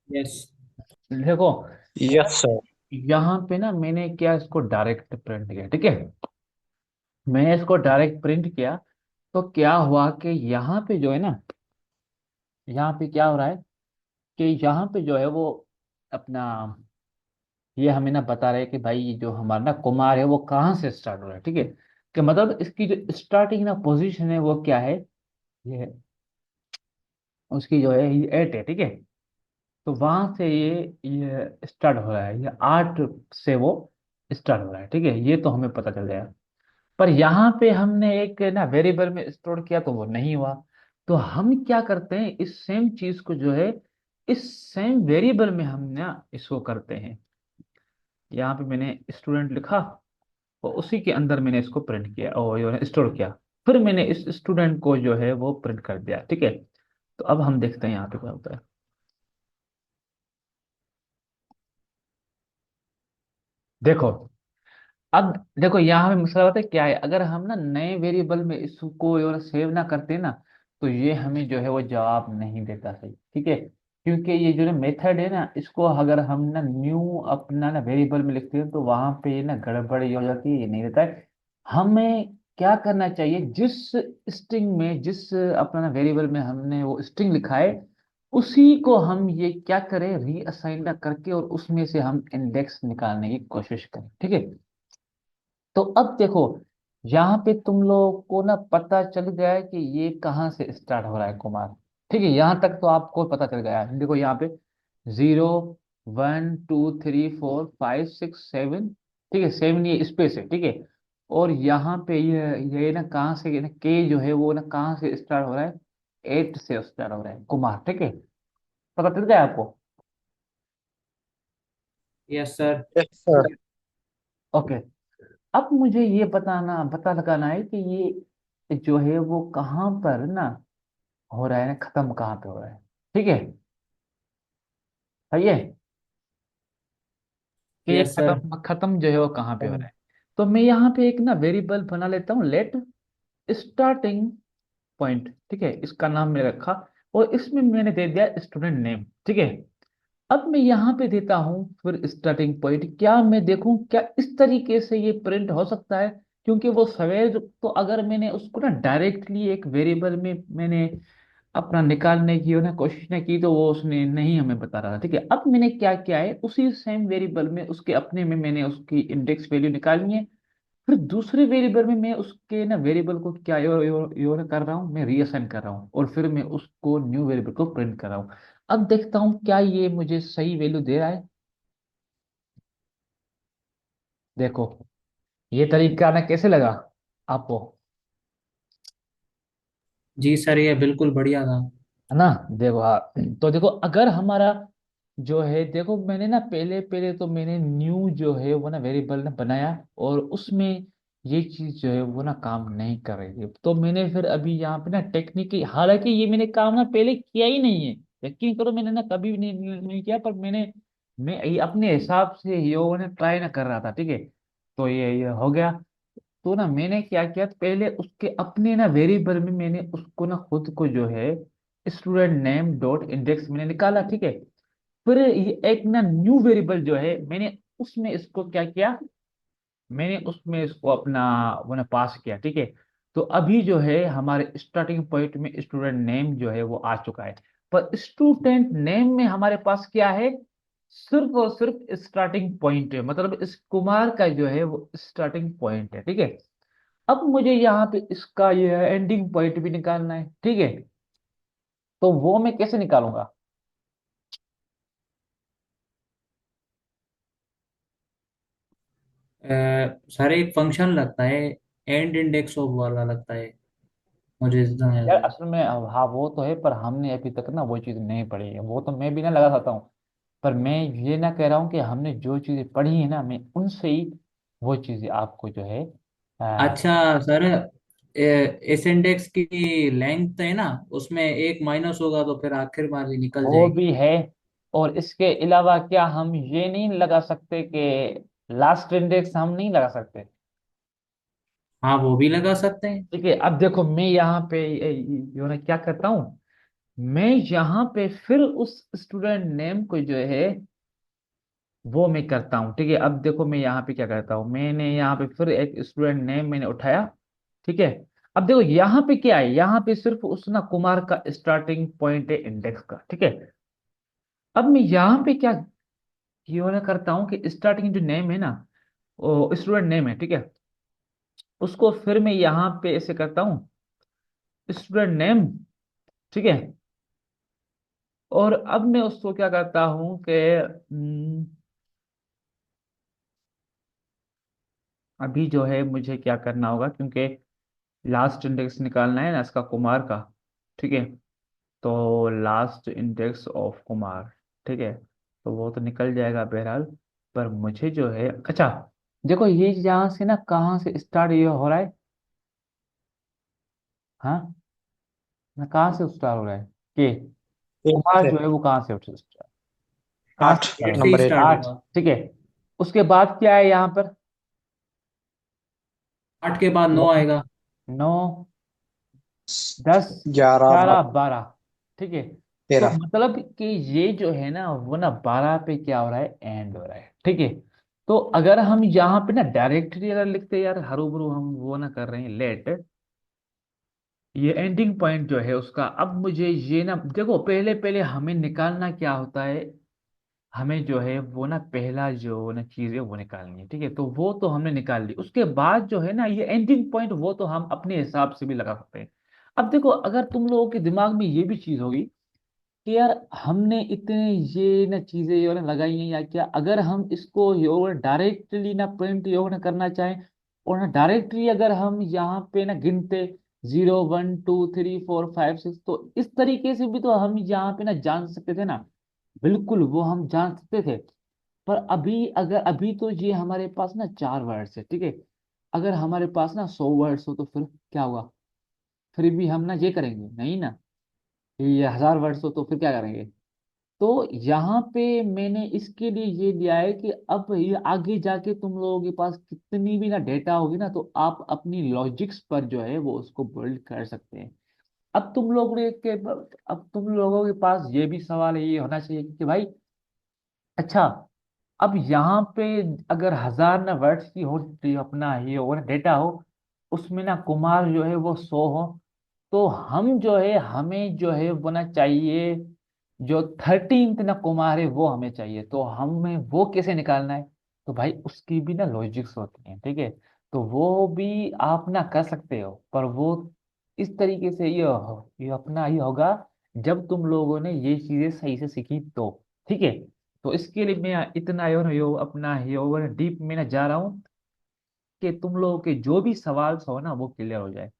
Yes. देखो, yes sir. यहाँ पे ना मैंने क्या इसको डायरेक्ट प्रिंट किया, ठीक है। मैंने इसको डायरेक्ट प्रिंट किया, तो क्या हुआ कि यहाँ पे जो है ना, यहाँ पे क्या हो रहा है कि यहाँ पे जो है वो अपना, ये हमें ना बता रहे हैं कि भाई ये जो हमारा ना कुमार है वो कहाँ से स्टार्ट हो रहा है, ठीक है। कि मतलब इसकी जो स्टार्टिंग ना पोजीशन है वो क्या है, ये उसकी जो है ये 8 है, ठीक है। तो वहां से ये स्टार्ट हो रहा है, ये 8 से वो स्टार्ट हो रहा है, ठीक है। ये तो हमें पता चल गया। पर यहाँ पे हमने एक ना वेरिएबल में स्टोर किया तो वो नहीं हुआ। तो हम क्या करते हैं, इस सेम चीज को जो है इस सेम वेरिएबल में हम ना इसको करते हैं। यहाँ पे मैंने स्टूडेंट लिखा और उसी के अंदर मैंने इसको प्रिंट किया और स्टोर किया। फिर मैंने इस स्टूडेंट को जो है वो प्रिंट कर दिया, ठीक है। तो अब हम देखते हैं यहाँ पे क्या होता है। देखो, अब देखो यहाँ पे मसला होता है क्या है, अगर हम ना नए वेरिएबल में इसको और सेव ना करते ना, तो ये हमें जो है वो जवाब नहीं देता सही, ठीक है। क्योंकि ये जो ना मेथड है ना, इसको अगर हम ना न्यू अपना ना वेरिएबल में लिखते हैं तो वहां पे ये ना गड़बड़ ये हो जाती है, ये नहीं रहता है। हमें क्या करना चाहिए, जिस स्ट्रिंग में जिस अपना ना वेरिएबल में हमने वो स्ट्रिंग लिखा है, उसी को हम ये क्या करें, रीअसाइन ना करके और उसमें से हम इंडेक्स निकालने की कोशिश करें, ठीक है। तो अब देखो, यहाँ पे तुम लोगों को ना पता चल गया है कि ये कहाँ से स्टार्ट हो रहा है कुमार, ठीक है। यहाँ तक तो आपको पता चल गया है। देखो यहाँ पे 0 1 2 3 4 5 6 7, ठीक है। 7 ये स्पेस है, ठीक है। और यहाँ पे ये ना कहाँ से ना के जो है वो ना कहाँ से स्टार्ट हो रहा है, 8 से स्टार्ट हो रहा है कुमार, ठीक है। पता चल गया आपको। Yes sir. Yes sir. Okay. अब मुझे ये पता लगाना है कि ये जो है वो कहाँ पर ना हो रहा है ना, खत्म कहाँ पे हो रहा है, ठीक है। सही है कि ये यस सर। खत्म खत्म जो है वो कहाँ पे हो रहा है। तो मैं यहाँ पे एक ना वेरिएबल बना लेता हूँ, लेट स्टार्टिंग पॉइंट, ठीक है। इसका नाम मैंने रखा और इसमें मैंने दे दिया स्टूडेंट नेम, ठीक है। अब मैं यहाँ पे देता हूँ फिर स्टार्टिंग पॉइंट, क्या मैं देखूं क्या इस तरीके से ये प्रिंट हो सकता है। क्योंकि वो सवेर तो अगर मैंने उसको ना डायरेक्टली एक वेरिएबल में मैंने अपना निकालने की ना कोशिश ने की, तो वो उसने नहीं हमें बता रहा था, ठीक है। अब मैंने क्या किया है, उसी सेम वेरिएबल में उसके अपने में मैंने उसकी इंडेक्स वैल्यू निकालनी है। फिर दूसरे वेरिएबल में मैं उसके ना वेरिएबल को क्या यो कर रहा हूँ, मैं रीअसाइन कर रहा हूँ और फिर मैं उसको न्यू वेरिएबल को प्रिंट कर रहा हूँ। अब देखता हूँ क्या ये मुझे सही वैल्यू दे रहा है। देखो, ये तरीका ना कैसे लगा आपको, जी सर, ये बिल्कुल बढ़िया था। है ना। देखो हाँ, तो देखो अगर हमारा जो है, देखो मैंने ना पहले पहले तो मैंने न्यू जो है वो ना वेरिएबल ना बनाया और उसमें ये चीज जो है वो ना काम नहीं कर रही थी। तो मैंने फिर अभी यहाँ पे ना टेक्निक, हालांकि ये मैंने काम ना पहले किया ही नहीं है, यकीन करो मैंने ना कभी भी नहीं किया, पर मैं ये अपने हिसाब से ये ना ट्राई ना कर रहा था, ठीक है। तो ये हो गया। तो ना मैंने क्या किया, पहले उसके अपने ना वेरिएबल में मैंने उसको ना खुद को जो है स्टूडेंट नेम डॉट इंडेक्स मैंने निकाला, ठीक है। फिर ये एक ना न्यू वेरिएबल जो है मैंने उसमें इसको क्या किया, मैंने उसमें इसको अपना वो ना पास किया, ठीक है। तो अभी जो है हमारे स्टार्टिंग पॉइंट में स्टूडेंट नेम जो है वो आ चुका है। पर स्टूडेंट नेम में हमारे पास क्या है, सिर्फ और सिर्फ स्टार्टिंग पॉइंट है, मतलब इस कुमार का जो है वो स्टार्टिंग पॉइंट है, ठीक है। अब मुझे यहाँ पे इसका ये एंडिंग पॉइंट भी निकालना है, ठीक है। तो वो मैं कैसे निकालूंगा। सर एक फंक्शन लगता है, एंड इंडेक्स ऑफ वाला लगता है, मुझे जितना याद यार है। असल में हाँ वो तो है, पर हमने अभी तक ना वो चीज़ नहीं पढ़ी है, वो तो मैं भी ना लगा सकता हूँ। पर मैं ये ना कह रहा हूँ कि हमने जो चीज़ें पढ़ी है ना, मैं उनसे ही वो चीज़ें आपको जो है आ, अच्छा सर, इस इंडेक्स की लेंथ है ना, उसमें एक माइनस होगा तो फिर आखिर वाली निकल वो जाएगी। भी है। और इसके अलावा क्या हम ये नहीं लगा सकते कि लास्ट इंडेक्स हम नहीं लगा सकते। हाँ वो भी लगा सकते हैं। ठीक है, अब देखो मैं यहाँ पे ये ना क्या करता हूँ, मैं यहाँ पे फिर उस स्टूडेंट नेम को जो है वो मैं करता हूँ। ठीक है, अब देखो मैं यहाँ पे क्या करता हूँ, मैंने यहाँ पे फिर एक स्टूडेंट नेम मैंने उठाया। ठीक है, अब देखो यहाँ पे क्या है, यहाँ पे सिर्फ उस ना कुमार का स्टार्टिंग पॉइंट है इंडेक्स का। ठीक है, अब मैं यहाँ पे क्या ये ना करता हूँ कि स्टार्टिंग जो नेम है ना, वो स्टूडेंट नेम है, ठीक है, उसको फिर मैं यहाँ पे ऐसे करता हूँ स्टूडेंट नेम। ठीक है, और अब मैं उसको क्या करता हूँ कि अभी जो है मुझे क्या करना होगा, क्योंकि लास्ट इंडेक्स निकालना है ना इसका कुमार का। ठीक है, तो लास्ट इंडेक्स ऑफ कुमार, ठीक है, तो वो तो निकल जाएगा बहरहाल। पर मुझे जो है, अच्छा देखो ये यहाँ से ना कहाँ से स्टार्ट ये हो रहा है, हाँ ना कहाँ से स्टार्ट हो रहा है कि एक कुमार से जो है वो कहाँ से कहाँ से आठ, start एट हो से ही नंबर एट। स्टार्ट रहा है? आठ। होगा। ठीक है, उसके बाद क्या है यहाँ पर, 8 के बाद 9 आएगा। 9, 10, 11, 11, 12। ठीक है, तो 13। मतलब कि ये जो है ना वो ना 12 पे क्या हो रहा है, एंड हो रहा है। ठीक है, तो अगर हम यहाँ पे ना डायरेक्टली अगर लिखते यार हरू हम वो ना कर रहे हैं लेट, ये एंडिंग पॉइंट जो है उसका, अब मुझे ये ना देखो पहले पहले हमें निकालना क्या होता है, हमें जो है वो ना पहला जो ना चीज है वो निकालनी है। ठीक है, तो वो तो हमने निकाल ली, उसके बाद जो है ना ये एंडिंग पॉइंट वो तो हम अपने हिसाब से भी लगा सकते हैं। अब देखो अगर तुम लोगों के दिमाग में ये भी चीज होगी कि यार हमने इतने ये ना चीजें ये ना लगाई हैं या क्या, अगर हम इसको योग डायरेक्टली ना प्रिंट योग ना करना चाहें, और ना डायरेक्टली अगर हम यहाँ पे ना गिनते 0, 1, 2, 3, 4, 5, 6, तो इस तरीके से भी तो हम यहाँ पे ना जान सकते थे ना, बिल्कुल वो हम जान सकते थे। पर अभी अगर अभी तो ये हमारे पास ना 4 वर्ड्स है। ठीक है, अगर हमारे पास ना 100 वर्ड्स हो तो फिर क्या होगा, फिर भी हम ना ये करेंगे नहीं ना, ये 1000 वर्ड्स हो तो फिर क्या करेंगे। तो यहाँ पे मैंने इसके लिए ये लिया है कि अब ये आगे जाके तुम लोगों के पास कितनी भी ना डेटा होगी ना, तो आप अपनी लॉजिक्स पर जो है वो उसको बिल्ड कर सकते हैं। अब तुम लोग के अब तुम लोगों के पास ये भी सवाल ये होना चाहिए कि भाई अच्छा, अब यहाँ पे अगर 1000 ना वर्ड्स की हो अपना ये हो ना डेटा हो, उसमें ना कुमार जो है वो 100 हो, तो हम जो है हमें जो है वो ना चाहिए, जो 13th ना कुमार है वो हमें चाहिए, तो हमें वो कैसे निकालना है, तो भाई उसकी भी ना लॉजिक्स होती है। ठीक है, तो वो भी आप ना कर सकते हो, पर वो इस तरीके से ये अपना ये होगा जब तुम लोगों ने ये चीजें सही से सीखी तो। ठीक है, तो इसके लिए मैं इतना यो अपना यो डीप में ना जा रहा हूँ कि तुम लोगों के जो भी सवाल हो ना वो क्लियर हो जाए।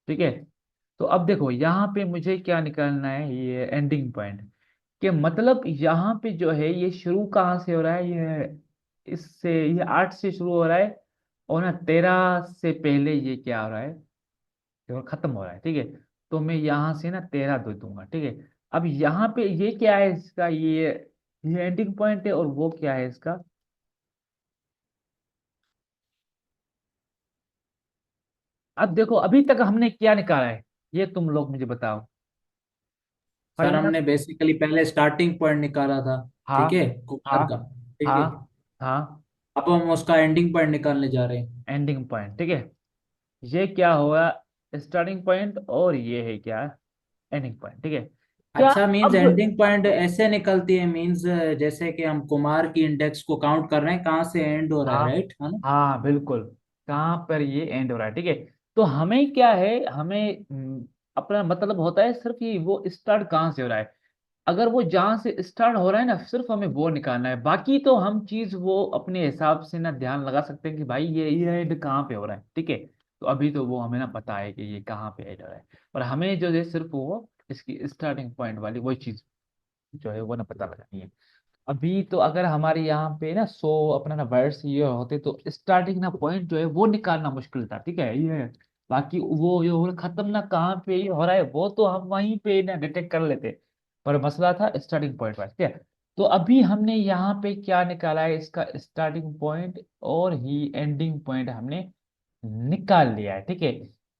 ठीक है, तो अब देखो यहाँ पे मुझे क्या निकालना है, ये एंडिंग पॉइंट के मतलब यहाँ पे जो है ये शुरू कहाँ से हो रहा है, ये इससे ये 8 से शुरू हो रहा है, और ना 13 से पहले ये क्या हो रहा है, ये खत्म हो रहा है। ठीक है, तो मैं यहाँ से ना 13 दे दूंगा। ठीक है, अब यहाँ पे ये क्या है इसका, ये एंडिंग पॉइंट है, और वो क्या है इसका। अब देखो अभी तक हमने क्या निकाला है, ये तुम लोग मुझे बताओ। सर पहला, हमने बेसिकली पहले स्टार्टिंग पॉइंट निकाला था। हाँ ठीक है, कुमार हाँ का। ठीक है, हाँ हाँ, अब हम उसका एंडिंग पॉइंट निकालने जा रहे हैं। Ending point. ठीक है, ये क्या हुआ, स्टार्टिंग पॉइंट, और ये है क्या, एंडिंग पॉइंट। ठीक है, क्या अच्छा, मींस अब, एंडिंग पॉइंट ऐसे निकलती है, मींस जैसे कि हम कुमार की इंडेक्स को काउंट कर रहे हैं कहाँ से एंड हो रहा है, हाँ राइट है ना। हाँ बिल्कुल, कहाँ पर ये एंड हो रहा है। ठीक है, तो हमें क्या है, हमें अपना मतलब होता है सिर्फ ये वो स्टार्ट कहाँ से हो रहा है, अगर वो जहां से स्टार्ट हो रहा है ना सिर्फ हमें वो निकालना है, बाकी तो हम चीज वो अपने हिसाब से ना ध्यान लगा सकते हैं कि भाई ये एंड कहाँ पे हो रहा है। ठीक है, तो अभी तो वो हमें ना पता है कि ये कहाँ पे एंड हो रहा है, और हमें जो है सिर्फ वो इसकी स्टार्टिंग पॉइंट वाली वही चीज जो है वो ना पता लगानी है। अभी तो अगर हमारे यहाँ पे ना 100 अपना ना वर्ड्स ये होते तो स्टार्टिंग ना पॉइंट जो है वो निकालना मुश्किल था। ठीक है, ये बाकी वो जो खत्म ना कहाँ पे ये हो रहा है वो तो हम वहीं पे ना डिटेक्ट कर लेते, पर मसला था स्टार्टिंग पॉइंट पर। ठीक है, तो अभी हमने यहाँ पे क्या निकाला है, इसका स्टार्टिंग पॉइंट और ही एंडिंग पॉइंट हमने निकाल लिया है। ठीक है,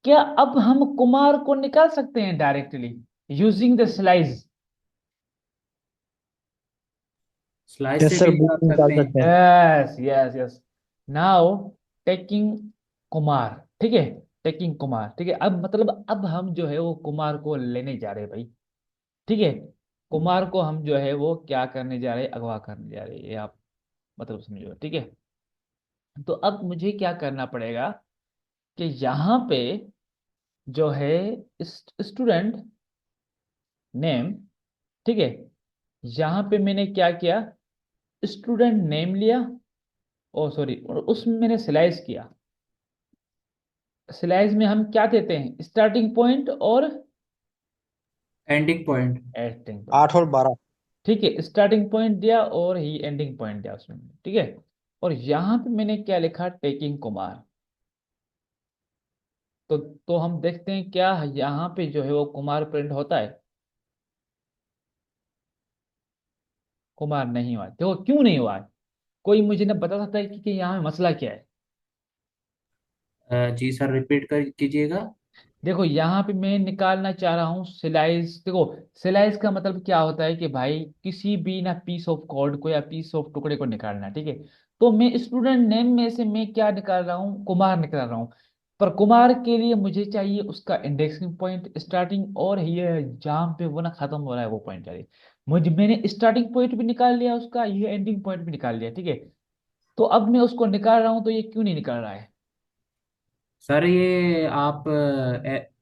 क्या अब हम कुमार को निकाल सकते हैं directly, using the slice. Slice yes से सर, भी बुक निकाल निकाल सकते हैं। सकते हैं। Yes yes yes. Now taking Kumar, ठीक है, टेकिंग कुमार, ठीक है। अब मतलब अब हम जो है वो कुमार को लेने जा रहे हैं भाई, ठीक है। कुमार को हम जो है वो क्या करने जा रहे हैं, अगवा करने जा रहे हैं, ये आप मतलब समझो, ठीक है। तो अब मुझे क्या करना पड़ेगा कि यहाँ पे जो है स्टूडेंट नेम, ठीक है, यहाँ पे मैंने क्या किया, स्टूडेंट नेम लिया, ओ सॉरी, और उसमें मैंने सिलाइज किया। सिलाइज में हम क्या देते हैं, स्टार्टिंग पॉइंट और एंडिंग पॉइंट। एंडिंग पॉइंट, 8 और 12। ठीक है। स्टार्टिंग पॉइंट दिया और ही एंडिंग पॉइंट दिया उसमें, ठीक है। और यहाँ पे मैंने क्या लिखा, टेकिंग कुमार। तो हम देखते हैं क्या यहाँ पे जो है वो कुमार प्रिंट होता है। कुमार नहीं हुआ, देखो क्यों नहीं हुआ है। कोई मुझे ना बता सकता है कि यहाँ में मसला क्या है। जी सर, रिपीट कर कीजिएगा। देखो यहाँ पे मैं निकालना चाह रहा हूँ सिलाइज। देखो सिलाइज का मतलब क्या होता है कि भाई किसी भी ना पीस ऑफ कोड को या पीस ऑफ टुकड़े को निकालना है, ठीक है। तो मैं स्टूडेंट नेम में से मैं क्या निकाल रहा हूँ, कुमार निकाल रहा हूँ। पर कुमार के लिए मुझे चाहिए उसका इंडेक्सिंग पॉइंट, स्टार्टिंग, और ये जहाँ पे वो ना खत्म हो रहा है वो पॉइंट चाहिए मुझे। मैंने स्टार्टिंग पॉइंट भी निकाल लिया उसका, ये एंडिंग पॉइंट भी निकाल लिया, ठीक है। तो अब मैं उसको निकाल रहा हूँ, तो ये क्यों नहीं निकल रहा है। सर ये आप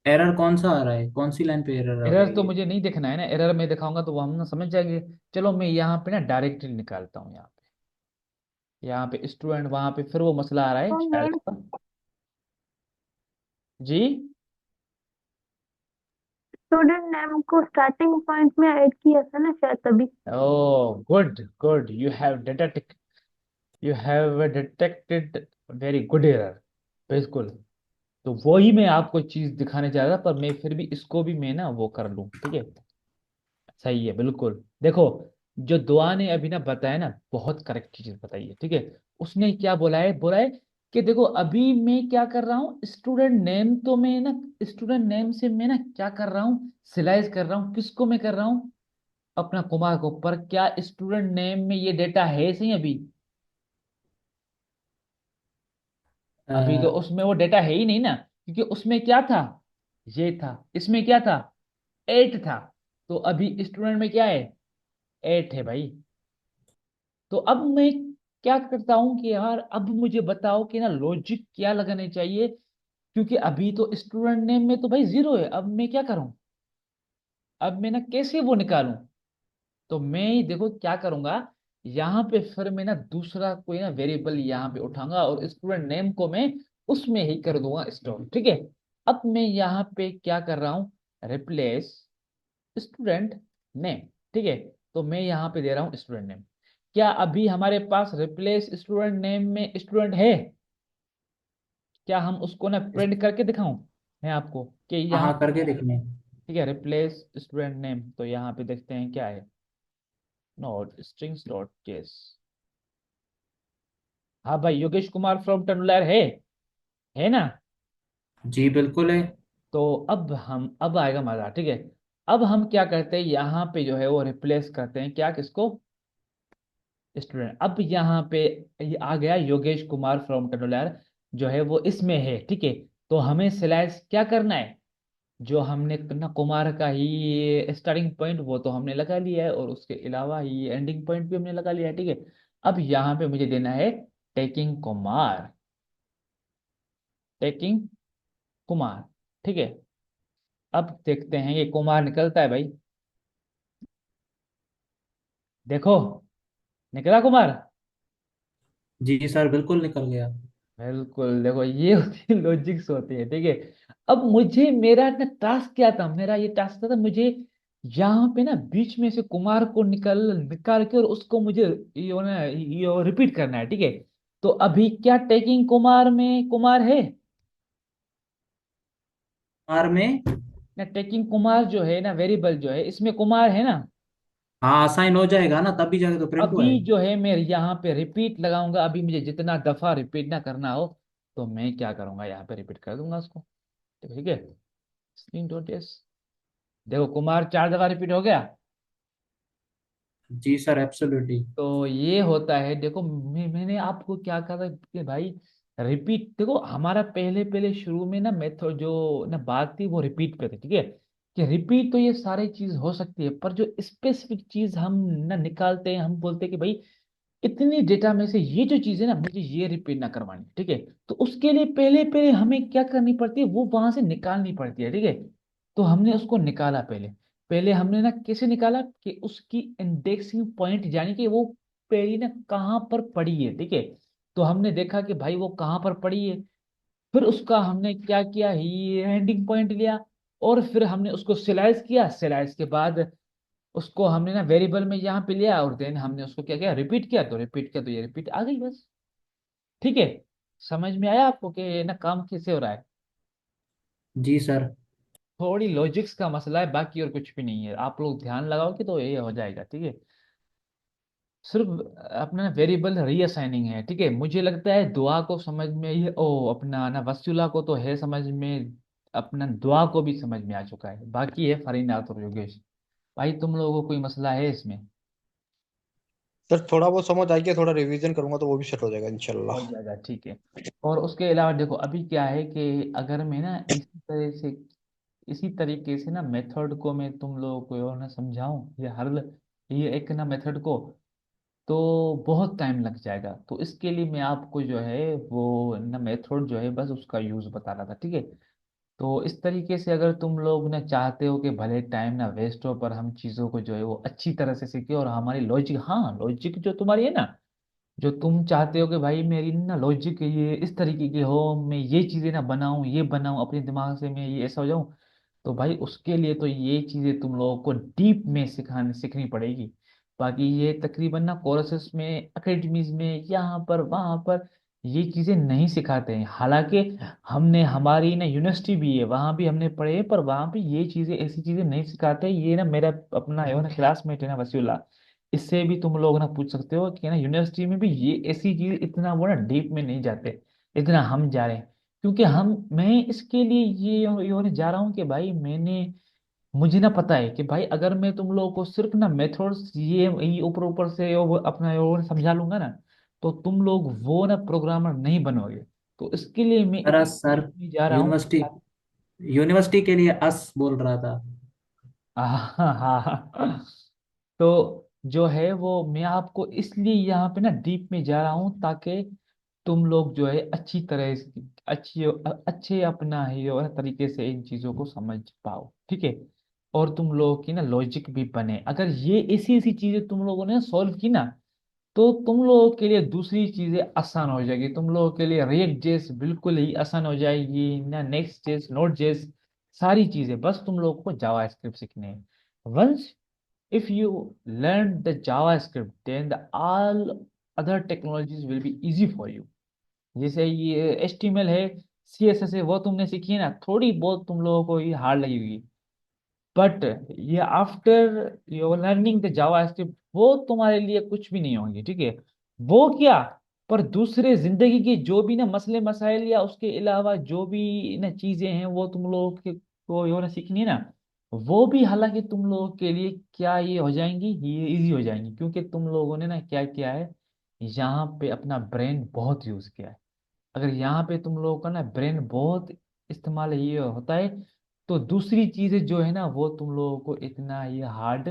एरर कौन सा आ रहा है, कौन सी लाइन पे एरर आ एरर रही तो है? मुझे नहीं देखना है ना, एरर में दिखाऊंगा तो वो हम ना समझ जाएंगे। चलो मैं यहाँ पे ना डायरेक्टली निकालता हूँ, यहाँ पे स्टूडेंट, वहां पे फिर वो मसला आ रहा है तो शायद नेम उसका। जी। स्टूडेंट नेम को स्टार्टिंग पॉइंट में ऐड किया था ना शायद तभी। Oh good good, you have detected very good error, बिल्कुल। तो वही मैं आपको चीज दिखाने जा रहा था, पर मैं फिर भी इसको भी मैं ना वो कर लूँ, ठीक है। सही है बिल्कुल। देखो जो दुआ ने अभी ना बताया ना, बहुत करेक्ट चीज बताई है, ठीक है। उसने क्या बोला है कि देखो अभी मैं क्या कर रहा हूँ, स्टूडेंट नेम तो मैं ना, स्टूडेंट नेम से मैं ना क्या कर रहा हूँ, सिलाइज कर रहा हूँ। किसको मैं कर रहा हूँ, अपना कुमार को। पर क्या स्टूडेंट नेम में ये डेटा है सही अभी, अभी तो अ, उसमें वो डेटा है ही नहीं ना, क्योंकि उसमें क्या था, ये था, इसमें क्या था, 8 था। तो अभी स्टूडेंट में क्या है, 8 है भाई। तो अब मैं क्या करता हूं कि यार अब मुझे बताओ कि ना लॉजिक क्या लगाने चाहिए, क्योंकि अभी तो स्टूडेंट नेम में तो भाई 0 है। अब मैं क्या करूं, अब मैं ना कैसे वो निकालूं। तो मैं देखो क्या करूंगा, यहाँ पे फिर मैं ना दूसरा कोई ना वेरिएबल यहाँ पे उठाऊंगा और स्टूडेंट नेम को मैं उसमें ही कर दूंगा स्टोर, ठीक है। अब मैं यहाँ पे क्या कर रहा हूँ, रिप्लेस स्टूडेंट नेम, ठीक है। तो मैं यहाँ पे दे रहा हूँ स्टूडेंट नेम। क्या अभी हमारे पास रिप्लेस स्टूडेंट नेम में स्टूडेंट है, क्या हम उसको ना इस- प्रिंट करके दिखाऊं मैं आपको कि हाँ यहाँ हाँ, पे करके क्या है। देखने। ठीक है, रिप्लेस स्टूडेंट नेम, तो यहाँ पे देखते हैं क्या है, नोट स्ट्रिंग्स डॉट केस। हाँ भाई, योगेश कुमार फ्रॉम टंडुलर है ना। जी बिल्कुल है। तो अब आएगा मजा, ठीक है। अब हम क्या करते हैं, यहाँ पे जो है वो रिप्लेस करते हैं क्या, किसको, स्टूडेंट। अब यहाँ पे ये आ गया योगेश कुमार फ्रॉम टंडुलर, जो है वो इसमें है, ठीक है। तो हमें सिलेक्ट क्या करना है, जो हमने ना कुमार का ही स्टार्टिंग पॉइंट वो तो हमने लगा लिया है, और उसके अलावा ही एंडिंग पॉइंट भी हमने लगा लिया है, ठीक है। अब यहाँ पे मुझे देना है टेकिंग कुमार, टेकिंग कुमार, ठीक है। अब देखते हैं ये कुमार निकलता है भाई, देखो निकला कुमार। जी सर, बिल्कुल निकल गया। बिल्कुल, देखो ये होती है लॉजिक्स होती है, ठीक है। अब मुझे मेरा ना टास्क क्या था, मेरा ये टास्क था मुझे यहाँ पे ना बीच में से कुमार को निकाल निकाल के और उसको मुझे ये ना ये रिपीट करना है, ठीक है। तो अभी क्या टेकिंग कुमार में कुमार है आर में। ना, टेकिंग कुमार जो है ना वेरिएबल जो है इसमें कुमार है ना। हाँ, असाइन हो जाएगा ना, तभी जाके तो प्रिंट हुआ अभी है। जो है मैं यहाँ पे रिपीट लगाऊंगा, अभी मुझे जितना दफा रिपीट ना करना हो, तो मैं क्या करूंगा, यहाँ पे रिपीट कर दूंगा उसको, ठीक है। स्क्रीन डॉट, देखो कुमार 4 दफा रिपीट हो गया। जी सर, एब्सोल्युटली। तो ये होता है, देखो मैंने आपको क्या कहा था कि भाई रिपीट, देखो हमारा पहले पहले शुरू में ना मेथड जो ना बात थी वो रिपीट पे थी, ठीक है। कि रिपीट तो ये सारी चीज हो सकती है, पर जो स्पेसिफिक चीज हम ना निकालते हैं, हम बोलते हैं कि भाई इतनी डेटा में से ये जो चीज है ना मुझे ये रिपीट ना करवानी, ठीक है। तो उसके लिए पहले पहले हमें क्या करनी पड़ती है, वो वहां से निकालनी पड़ती है, ठीक है। तो हमने उसको निकाला पहले। पहले हमने ना कैसे निकाला कि उसकी इंडेक्सिंग पॉइंट, यानी कि वो पेड़ी ना कहाँ पर पड़ी है, ठीक है। तो हमने देखा कि भाई वो कहाँ पर पड़ी है। फिर उसका हमने क्या किया, ये एंडिंग पॉइंट लिया। और फिर हमने उसको सिलाइज किया, सिलाइज के बाद उसको हमने ना वेरिएबल में यहाँ पे लिया, और देन हमने उसको क्या किया, रिपीट किया, तो रिपीट किया तो ये रिपीट आ गई बस। ठीक है। समझ में आया आपको कि ये ना काम कैसे हो रहा है। जी सर। थोड़ी लॉजिक्स का मसला है, बाकी और कुछ भी नहीं है, आप लोग ध्यान लगाओगे तो ये हो जाएगा, ठीक है। सिर्फ अपना वेरिएबल रीअसाइनिंग है, ठीक है। मुझे लगता है दुआ को समझ में, ये ओ अपना ना वस्तुला को तो है समझ में, अपना दुआ को भी समझ में आ चुका है, बाकी है फरीनाथ और योगेश। भाई तुम लोगों को कोई मसला है इसमें? सर थोड़ा बहुत समझ आ गया, थोड़ा रिवीजन करूंगा तो वो भी सेट हो जाएगा हो इंशाल्लाह। जाएगा, ठीक है। और उसके अलावा देखो अभी क्या है कि अगर मैं ना इसी तरीके से ना मेथड को मैं तुम लोगों को और ना समझाऊं, ये एक ना मेथड को, तो बहुत टाइम लग जाएगा। तो इसके लिए मैं आपको जो है वो ना मेथड जो है बस उसका यूज बता रहा था, ठीक है। तो इस तरीके से अगर तुम लोग ना चाहते हो कि भले टाइम ना वेस्ट हो, पर हम चीज़ों को जो है वो अच्छी तरह से सीखे, और हमारी लॉजिक, हाँ लॉजिक जो तुम्हारी है ना, जो तुम चाहते हो कि भाई मेरी ना लॉजिक ये इस तरीके की हो, मैं ये चीज़ें ना बनाऊं, ये बनाऊं अपने दिमाग से, मैं ये ऐसा हो जाऊं, तो भाई उसके लिए तो ये चीज़ें तुम लोगों को डीप में सीखनी पड़ेगी। बाकी ये तकरीबन ना कोर्सेस में, एकेडमीज में, यहाँ पर वहाँ पर ये चीज़ें नहीं सिखाते हैं। हालांकि हमने, हमारी ना यूनिवर्सिटी भी है, वहाँ भी हमने पढ़े हैं, पर वहाँ पे ये चीज़ें, ऐसी चीज़ें नहीं सिखाते। ये ना मेरा अपना है ना क्लासमेट है ना वसीउल्लाह, इससे भी तुम लोग ना पूछ सकते हो कि ना यूनिवर्सिटी में भी ये ऐसी चीज इतना वो ना डीप में नहीं जाते, इतना हम जा रहे हैं। क्योंकि मैं इसके लिए ये होने जा रहा हूँ कि भाई मुझे ना पता है कि भाई अगर मैं तुम लोगों को सिर्फ ना मेथड्स ये ऊपर ऊपर से वो अपना वो समझा लूंगा ना, तो तुम लोग वो ना प्रोग्रामर नहीं बनोगे। तो इसके लिए मैं सर इतनी सर, deep में जा रहा हूँ। यूनिवर्सिटी यूनिवर्सिटी के लिए अस बोल रहा था। हाँ हाँ हाँ। तो जो है वो मैं आपको इसलिए यहाँ पे ना डीप में जा रहा हूँ, ताकि तुम लोग जो है अच्छी तरह अच्छे अपना ही और तरीके से इन चीजों को समझ पाओ, ठीक है। और तुम लोगों की ना लॉजिक भी बने। अगर ये ऐसी ऐसी चीजें तुम लोगों ने सॉल्व की ना, तो तुम लोगों के लिए दूसरी चीजें आसान हो जाएगी। तुम लोगों के लिए रिएक्ट जेस बिल्कुल ही आसान हो जाएगी ना, नेक्स्ट जेस, नोड जेस, सारी चीजें बस तुम लोगों को जावा स्क्रिप्ट सीखने हैं। Once if you learn the JavaScript, then all other technologies will be easy for you। जैसे ये HTML है, CSS है, वो तुमने सीखी है ना, थोड़ी बहुत तुम लोगों को ये हार्ड लगेगी, बट ये after your learning the JavaScript वो तुम्हारे लिए कुछ भी नहीं होंगे, ठीक है। वो क्या, पर दूसरे जिंदगी के जो भी ना मसले मसाइल या उसके अलावा जो भी ना चीजें हैं वो तुम लोगों के को यो ना सीखनी है ना, वो भी हालांकि तुम लोगों के लिए क्या ये हो जाएंगी, ये इजी हो जाएंगी, क्योंकि तुम लोगों ने ना क्या किया है, यहाँ पे अपना ब्रेन बहुत यूज किया है। अगर यहाँ पे तुम लोगों का ना ब्रेन बहुत इस्तेमाल ये होता है, तो दूसरी चीजें जो है ना वो तुम लोगों को इतना ये हार्ड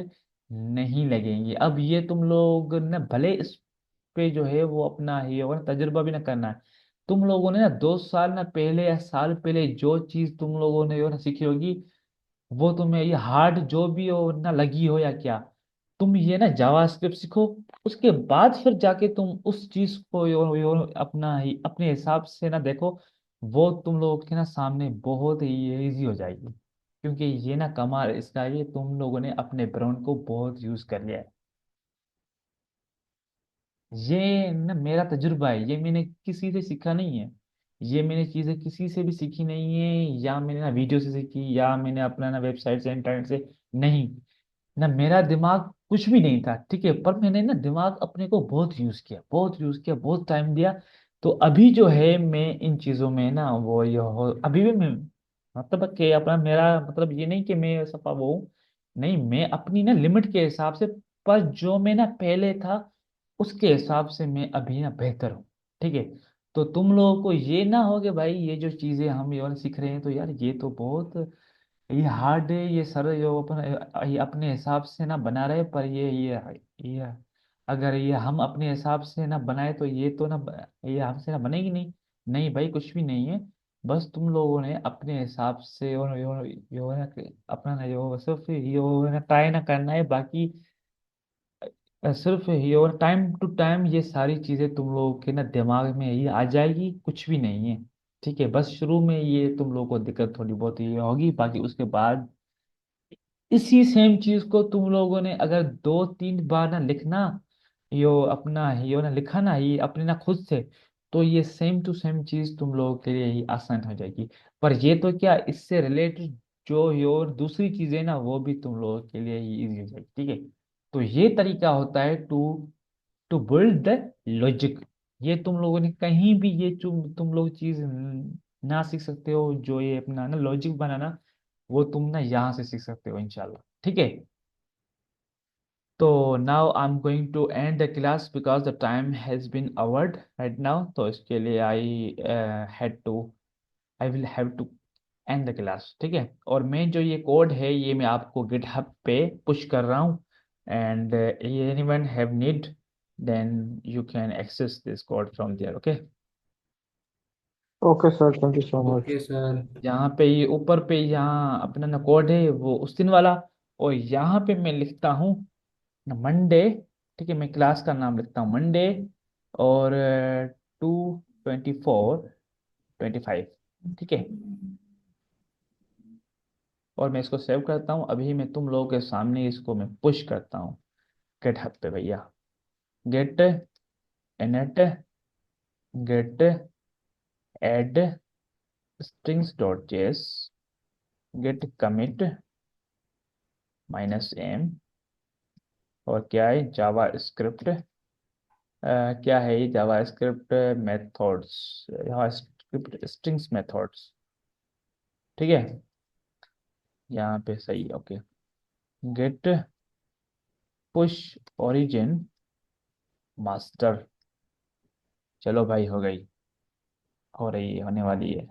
नहीं लगेंगी। अब ये तुम लोग ना भले इस पे जो है वो अपना ये होगा ना तजुर्बा भी ना करना है। तुम लोगों ने ना 2 साल ना पहले या साल पहले जो चीज तुम लोगों ने ये ना सीखी होगी, वो तुम्हें ये हार्ड जो भी हो ना लगी हो या क्या, तुम ये ना जावास्क्रिप्ट सीखो। उसके बाद फिर जाके तुम उस चीज को अपना ही अपने हिसाब से ना देखो, वो तुम लोगों के ना सामने बहुत ही इजी हो जाएगी। क्योंकि ये ना कमाल इसका, ये तुम लोगों ने अपने ब्रेन को बहुत यूज कर लिया है। ये ना मेरा तजुर्बा है, ये मैंने किसी से सीखा नहीं है। ये मैंने चीजें किसी से भी सीखी नहीं है, या मैंने ना वीडियो से सीखी, या मैंने अपना ना वेबसाइट से, इंटरनेट से, नहीं। ना मेरा दिमाग कुछ भी नहीं था, ठीक है, पर मैंने ना दिमाग अपने को बहुत यूज किया, बहुत यूज किया, बहुत टाइम दिया। तो अभी जो है मैं इन चीजों में ना वो ये हो, अभी भी मैं मतलब कि अपना, मेरा मतलब ये नहीं कि मैं सपा वो हूँ, नहीं, मैं अपनी ना लिमिट के हिसाब से, पर जो मैं ना पहले था उसके हिसाब से मैं अभी ना बेहतर हूँ। ठीक है। तो तुम लोगों को ये ना हो कि भाई ये जो चीजें हम ये वाला सीख रहे हैं तो यार ये तो बहुत, ये हार्ड है, ये सर जो अपन ये अपने हिसाब से ना बना रहे, पर ये अगर ये हम अपने हिसाब से ना बनाए तो ये तो ना ये हमसे ना बनेगी नहीं। नहीं भाई, कुछ भी नहीं है। बस तुम लोगों ने अपने हिसाब से और यो ना अपना ना यो सिर्फ यो ना ट्राई ना करना है, बाकी सिर्फ ये और टाइम टू टाइम ये सारी चीजें तुम लोगों के ना दिमाग में ये आ जाएगी, कुछ भी नहीं है। ठीक है, बस शुरू में ये तुम लोगों को दिक्कत थोड़ी बहुत ये होगी, बाकी उसके बाद इसी सेम चीज को तुम लोगों ने अगर 2-3 बार ना लिखना, यो अपना यो ना लिखा ना ये अपने ना खुद से, तो ये सेम टू सेम चीज तुम लोगों के लिए ही आसान हो जाएगी। पर ये तो क्या, इससे रिलेटेड जो यो दूसरी चीजें ना वो भी तुम लोगों के लिए ही इजी हो जाएगी। ठीक है। तो ये तरीका होता है to to build the logic. ये तुम लोगों ने कहीं भी ये तुम लोग चीज ना सीख सकते हो, जो ये अपना ना लॉजिक बनाना, वो तुम ना यहाँ से सीख सकते हो इंशाल्लाह। ठीक है। तो now I am going to end the class because the time has been over right now, तो इसके लिए I had to I will have to end the class. ठीक है। और मैं जो ये कोड है ये मैं आपको गिटहब पे पुश कर रहा हूँ, and anyone have need then you can access this code from there. Okay. Okay sir, thank you so much. Okay sir. यहाँ पे ये ऊपर पे यहाँ अपना ना कोड है वो उस दिन वाला, और यहाँ पे मैं लिखता हूँ ना मंडे। ठीक है, मैं क्लास का नाम लिखता हूँ मंडे, और 2/24/25। ठीक है। और मैं इसको सेव करता हूँ, अभी मैं तुम लोगों के सामने इसको मैं पुश करता हूँ गेटहब पे भैया। Git init git add strings dot JS git commit -m, और क्या है जावा स्क्रिप्ट, क्या है ये JavaScript methods, JavaScript strings methods. ठीक है, यहाँ पे सही। Okay. Git push origin master. चलो भाई, हो गई, हो रही है, होने वाली है,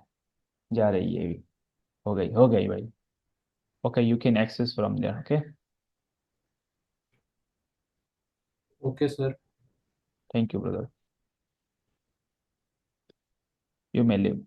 जा रही है भी, हो गई भाई। Okay, you can access from there. Okay. Okay sir. Thank you brother, you may live.